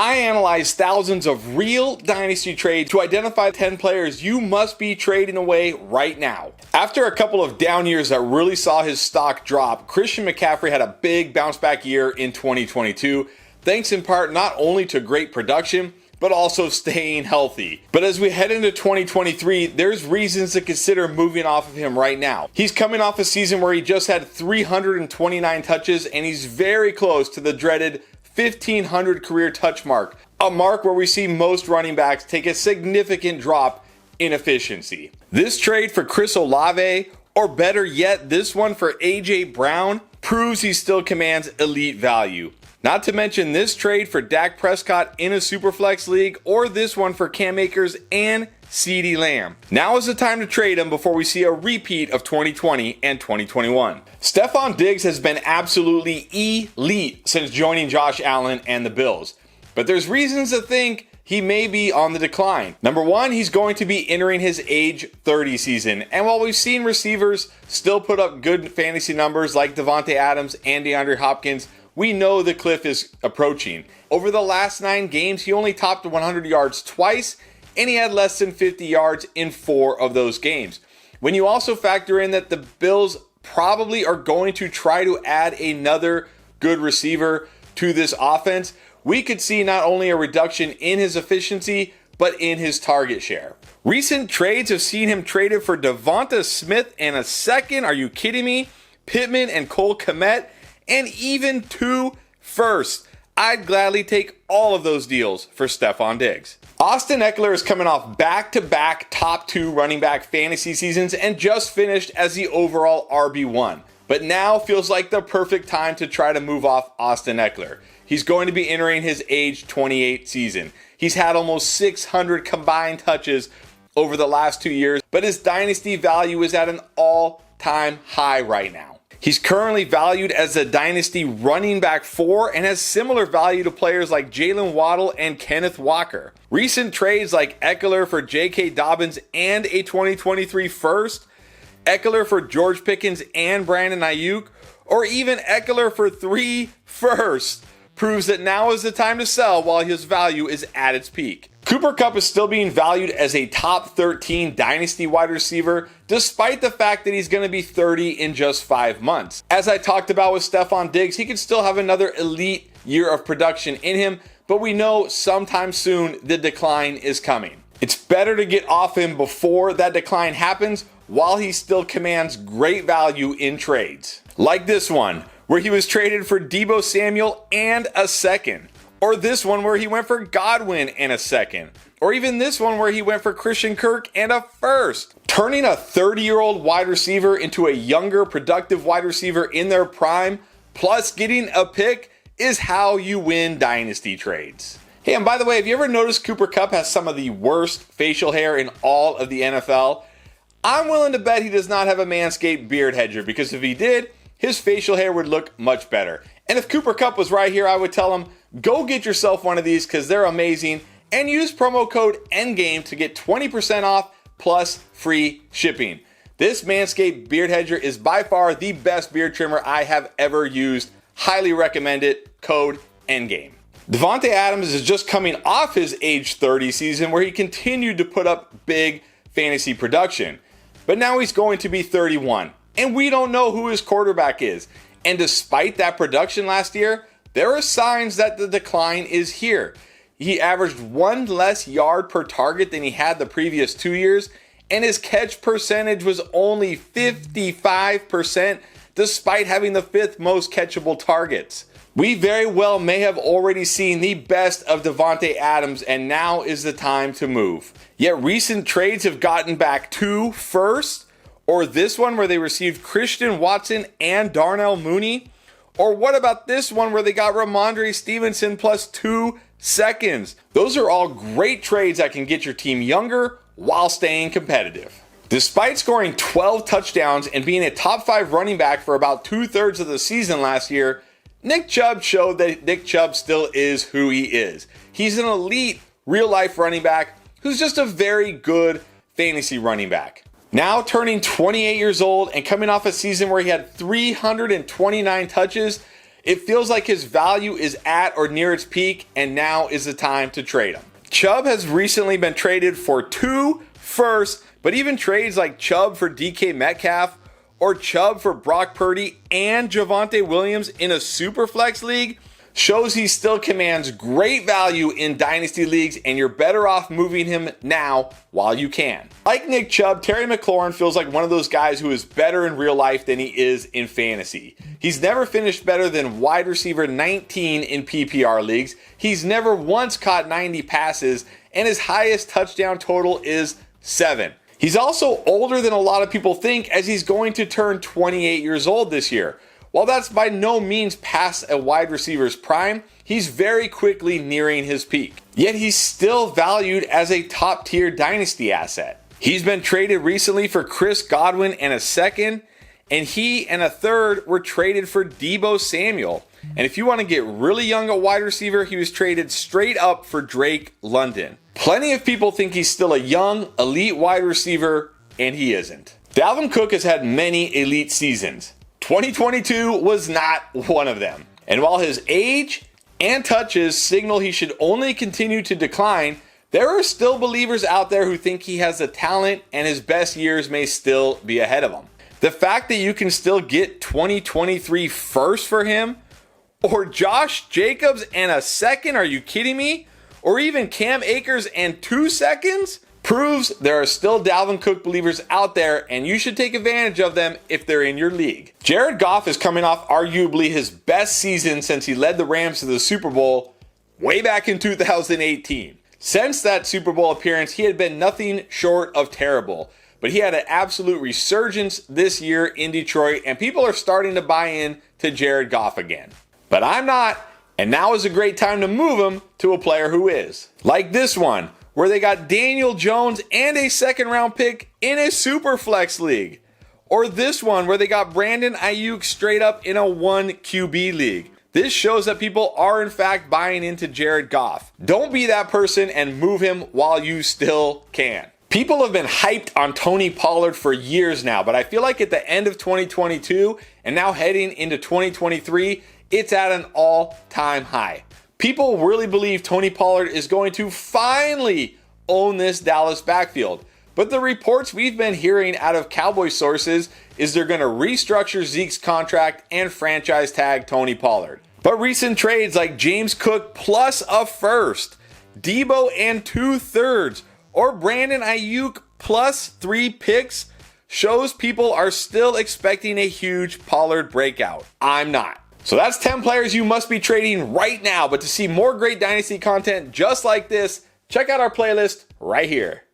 I analyzed thousands of real dynasty trades to identify 10 players you must be trading away right now. After a couple of down years that really saw his stock drop, Christian McCaffrey had a big bounce back year in 2022, thanks in part not only to great production, but also staying healthy. But as we head into 2023, there's reasons to consider moving off of him right now. He's coming off a season where he just had 329 touches, and he's very close to the dreaded 1,500 career touch mark, a mark where we see most running backs take a significant drop in efficiency. This trade for Chris Olave, or better yet, this one for AJ Brown, proves he still commands elite value. Not to mention this trade for Dak Prescott in a Superflex league, or this one for Cam Akers and CeeDee Lamb. Now is the time to trade him before we see a repeat of 2020 and 2021. Stefon Diggs has been absolutely elite since joining Josh Allen and the Bills, but there's reasons to think he may be on the decline. Number one, he's going to be entering his age 30 season, and while we've seen receivers still put up good fantasy numbers like Devonte Adams and DeAndre Hopkins, we know the cliff is approaching. Over the last 9 games, he only topped 100 yards twice, and he had less than 50 yards in 4 of those games. When you also factor in that the Bills probably are going to try to add another good receiver to this offense, we could see not only a reduction in his efficiency, but in his target share. Recent trades have seen him traded for Devonta Smith and a second, are you kidding me? Pittman and Cole Kmet, and even 2 firsts. I'd gladly take all of those deals for Stefon Diggs. Austin Ekeler is coming off back-to-back top 2 running back fantasy seasons and just finished as the overall RB1. But now feels like the perfect time to try to move off Austin Ekeler. He's going to be entering his age 28 season. He's had almost 600 combined touches over the last 2 years, but his dynasty value is at an all-time high right now. He's currently valued as a dynasty running back 4 and has similar value to players like Jalen Waddle and Kenneth Walker. Recent trades like Ekeler for J.K. Dobbins and a 2023 first, Ekeler for George Pickens and Brandon Ayuk, or even Ekeler for 3 firsts, proves that now is the time to sell while his value is at its peak. Cooper Kupp is still being valued as a top 13 dynasty wide receiver, despite the fact that he's going to be 30 in just 5 months. As I talked about with Stefon Diggs, he could still have another elite year of production in him, but we know sometime soon the decline is coming. It's better to get off him before that decline happens while he still commands great value in trades. Like this one, where he was traded for Deebo Samuel and a second. Or this one where he went for Godwin and a second. Or even this one where he went for Christian Kirk and a first. Turning a 30-year-old wide receiver into a younger, productive wide receiver in their prime, plus getting a pick, is how you win dynasty trades. Hey, and by the way, have you ever noticed Cooper Kupp has some of the worst facial hair in all of the NFL? I'm willing to bet he does not have a Manscaped beard hedger, because if he did, his facial hair would look much better. And if Cooper Kupp was right here, I would tell him, go get yourself one of these because they're amazing, and use promo code ENDGAME to get 20% off plus free shipping. This Manscaped beard hedger is by far the best beard trimmer I have ever used. Highly recommend it. Code ENDGAME. Devonte Adams is just coming off his age 30 season where he continued to put up big fantasy production. But now he's going to be 31. And we don't know who his quarterback is. And despite that production last year, there are signs that the decline is here. He averaged 1 less yard per target than he had the previous 2 years, and his catch percentage was only 55%, despite having the 5th most catchable targets. We very well may have already seen the best of Devonte Adams, and now is the time to move. Yet recent trades have gotten back 2 firsts, or this one where they received Christian Watson and Darnell Mooney, or what about this one where they got Ramondre Stevenson plus 2 seconds? Those are all great trades that can get your team younger while staying competitive. Despite scoring 12 touchdowns and being a top 5 running back for about 2/3 of the season last year, Nick Chubb showed that Nick Chubb still is who he is. He's an elite real-life running back who's just a very good fantasy running back. Now turning 28 years old and coming off a season where he had 329 touches, It feels like his value is at or near its peak, and now is the time to trade him. Chubb has recently been traded for 2 firsts, but even trades like Chubb for DK Metcalf or Chubb for Brock Purdy and Javonte Williams in a Superflex league shows he still commands great value in dynasty leagues, and you're better off moving him now while you can. Like Nick Chubb, Terry McLaurin feels like one of those guys who is better in real life than he is in fantasy. He's never finished better than wide receiver 19 in PPR leagues. He's never once caught 90 passes, and his highest touchdown total is 7. He's also older than a lot of people think, as he's going to turn 28 years old this year. While that's by no means past a wide receiver's prime, he's very quickly nearing his peak. Yet he's still valued as a top-tier dynasty asset. He's been traded recently for Chris Godwin and a second, and he and a third were traded for Deebo Samuel. And if you want to get really young at wide receiver, he was traded straight up for Drake London. Plenty of people think he's still a young, elite wide receiver, and he isn't. Dalvin Cook has had many elite seasons. 2022 was not one of them. And while his age and touches signal he should only continue to decline, there are still believers out there who think he has the talent and his best years may still be ahead of him. The fact that you can still get 2023 first for him, or Josh Jacobs and a second, are you kidding me? Or even Cam Akers and 2 seconds? Proves there are still Dalvin Cook believers out there, and you should take advantage of them if they're in your league. Jared Goff is coming off arguably his best season since he led the Rams to the Super Bowl way back in 2018. Since that Super Bowl appearance, he had been nothing short of terrible, but he had an absolute resurgence this year in Detroit, and people are starting to buy in to Jared Goff again. But I'm not, and now is a great time to move him to a player who is. Like this one, where they got Daniel Jones and a second-round pick in a Superflex league. Or this one, where they got Brandon Ayuk straight up in a 1 QB league. This shows that people are in fact buying into Jared Goff. Don't be that person and move him while you still can. People have been hyped on Tony Pollard for years now, but I feel like at the end of 2022 and now heading into 2023, it's at an all-time high. People really believe Tony Pollard is going to finally own this Dallas backfield. But the reports we've been hearing out of Cowboy sources is they're going to restructure Zeke's contract and franchise tag Tony Pollard. But recent trades like James Cook plus a first, Deebo and 2/3, or Brandon Ayuk plus 3 picks shows people are still expecting a huge Pollard breakout. I'm not. So that's 10 players you must be trading right now. But to see more great Dynasty content just like this, check out our playlist right here.